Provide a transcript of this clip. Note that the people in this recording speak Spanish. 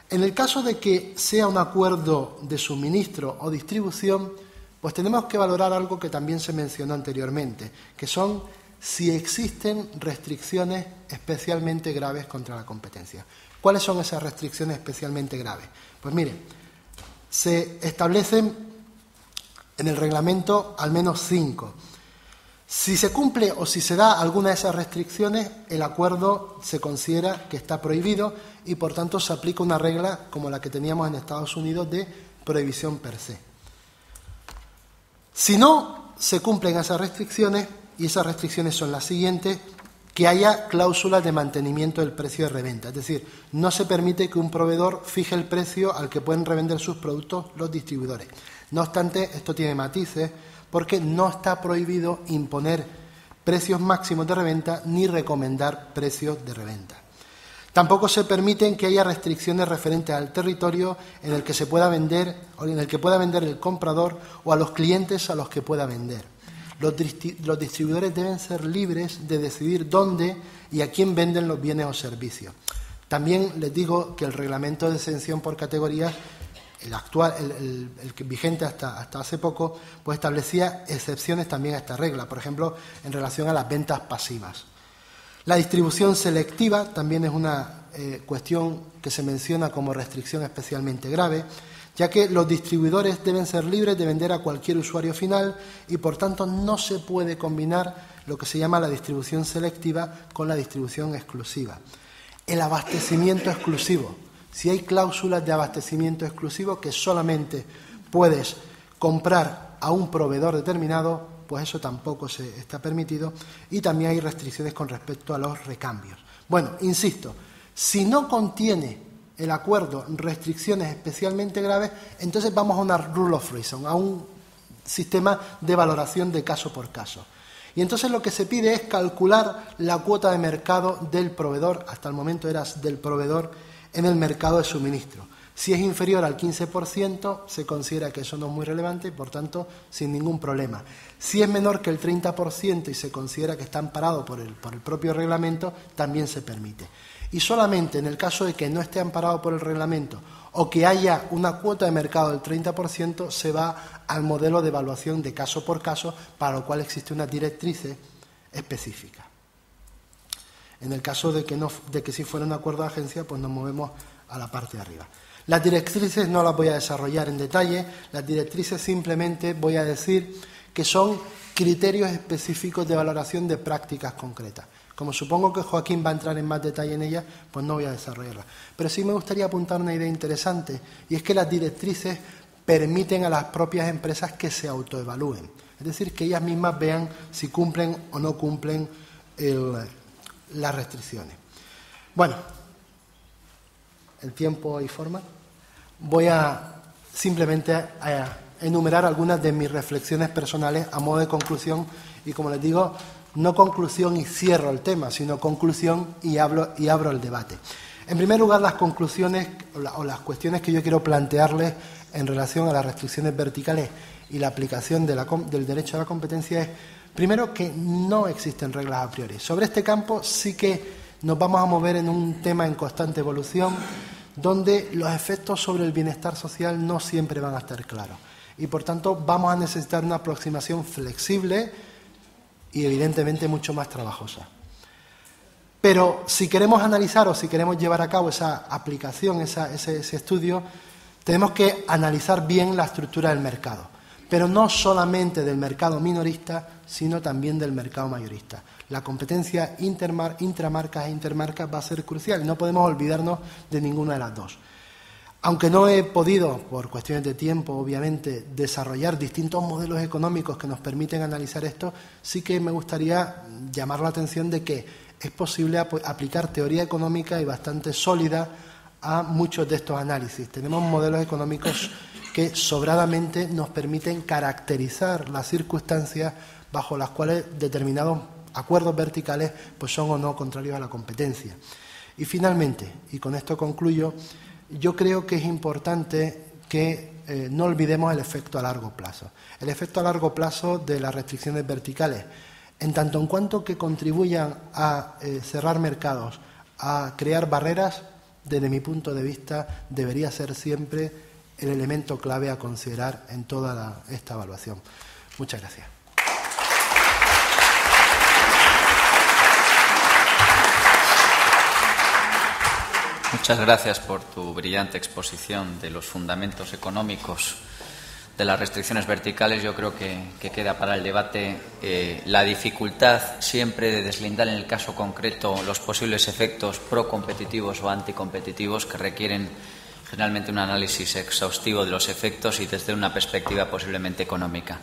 En el caso de que sea un acuerdo de suministro o distribución, pues tenemos que valorar algo que también se mencionó anteriormente, que son si existen restricciones especialmente graves contra la competencia. ¿Cuáles son esas restricciones especialmente graves? Pues mire, se establecen en el reglamento al menos 5. Si se cumple o si se da alguna de esas restricciones, el acuerdo se considera que está prohibido y, por tanto, se aplica una regla como la que teníamos en Estados Unidos de prohibición per se. Si no se cumplen esas restricciones, y esas restricciones son las siguientes, que haya cláusulas de mantenimiento del precio de reventa. Es decir, no se permite que un proveedor fije el precio al que pueden revender sus productos los distribuidores. No obstante, esto tiene matices, porque no está prohibido imponer precios máximos de reventa ni recomendar precios de reventa. Tampoco se permiten que haya restricciones referentes al territorio en el que se pueda vender o en el que pueda vender el comprador o a los clientes a los que pueda vender. Los distribuidores deben ser libres de decidir dónde y a quién venden los bienes o servicios. También les digo que el reglamento de exención por categorías, el actual, el que vigente hasta hace poco, pues establecía excepciones también a esta regla, por ejemplo, en relación a las ventas pasivas. La distribución selectiva también es una cuestión que se menciona como restricción especialmente grave, ya que los distribuidores deben ser libres de vender a cualquier usuario final y, por tanto, no se puede combinar lo que se llama la distribución selectiva con la distribución exclusiva. El abastecimiento exclusivo. Si hay cláusulas de abastecimiento exclusivo que solamente puedes comprar a un proveedor determinado, pues eso tampoco está permitido, y también hay restricciones con respecto a los recambios. Bueno, insisto, si no contiene el acuerdo restricciones especialmente graves, entonces vamos a una rule of reason, a un sistema de valoración de caso por caso. Y entonces lo que se pide es calcular la cuota de mercado del proveedor, hasta el momento era del proveedor, en el mercado de suministro. Si es inferior al 15%, se considera que eso no es muy relevante y, por tanto, sin ningún problema. Si es menor que el 30% y se considera que está amparado por el propio reglamento, también se permite. Y solamente en el caso de que no esté amparado por el reglamento o que haya una cuota de mercado del 30%, se va al modelo de evaluación de caso por caso, para lo cual existe una directriz específica. En el caso de que si fuera un acuerdo de agencia, pues nos movemos a la parte de arriba. Las directrices no las voy a desarrollar en detalle, las directrices simplemente voy a decir que son criterios específicos de valoración de prácticas concretas. Como supongo que Joaquín va a entrar en más detalle en ellas, pues no voy a desarrollarlas. Pero sí me gustaría apuntar una idea interesante, y es que las directrices permiten a las propias empresas que se autoevalúen. Es decir, que ellas mismas vean si cumplen o no cumplen las restricciones. Bueno, el tiempo y forma. Voy a simplemente a enumerar algunas de mis reflexiones personales a modo de conclusión y, como les digo, no conclusión y cierro el tema, sino conclusión y abro el debate. En primer lugar, las conclusiones o las cuestiones que yo quiero plantearles en relación a las restricciones verticales y la aplicación del derecho a la competencia es, primero, que no existen reglas a priori. Sobre este campo sí que nos vamos a mover en un tema en constante evolución, donde los efectos sobre el bienestar social no siempre van a estar claros. Y, por tanto, vamos a necesitar una aproximación flexible y, evidentemente, mucho más trabajosa. Pero si queremos analizar o si queremos llevar a cabo esa aplicación, ese estudio, tenemos que analizar bien la estructura del mercado. Pero no solamente del mercado minorista, sino también del mercado mayorista. La competencia intramarcas e intermarcas va a ser crucial. No podemos olvidarnos de ninguna de las dos. Aunque no he podido, por cuestiones de tiempo, obviamente, desarrollar distintos modelos económicos que nos permiten analizar esto, sí que me gustaría llamar la atención de que es posible aplicar teoría económica y bastante sólida a muchos de estos análisis. Tenemos modelos económicos que sobradamente nos permiten caracterizar las circunstancias bajo las cuales determinados acuerdos verticales pues son o no contrarios a la competencia. Y finalmente, y con esto concluyo, yo creo que es importante que no olvidemos el efecto a largo plazo. El efecto a largo plazo de las restricciones verticales, en tanto en cuanto que contribuyan a cerrar mercados, a crear barreras, desde mi punto de vista, debería ser siempre el elemento clave a considerar en toda esta evaluación. Muchas gracias. Muchas gracias por tu brillante exposición de los fundamentos económicos de las restricciones verticales. Yo creo que queda para el debate la dificultad siempre de deslindar en el caso concreto los posibles efectos procompetitivos o anticompetitivos que requieren generalmente un análisis exhaustivo de los efectos y desde una perspectiva posiblemente económica.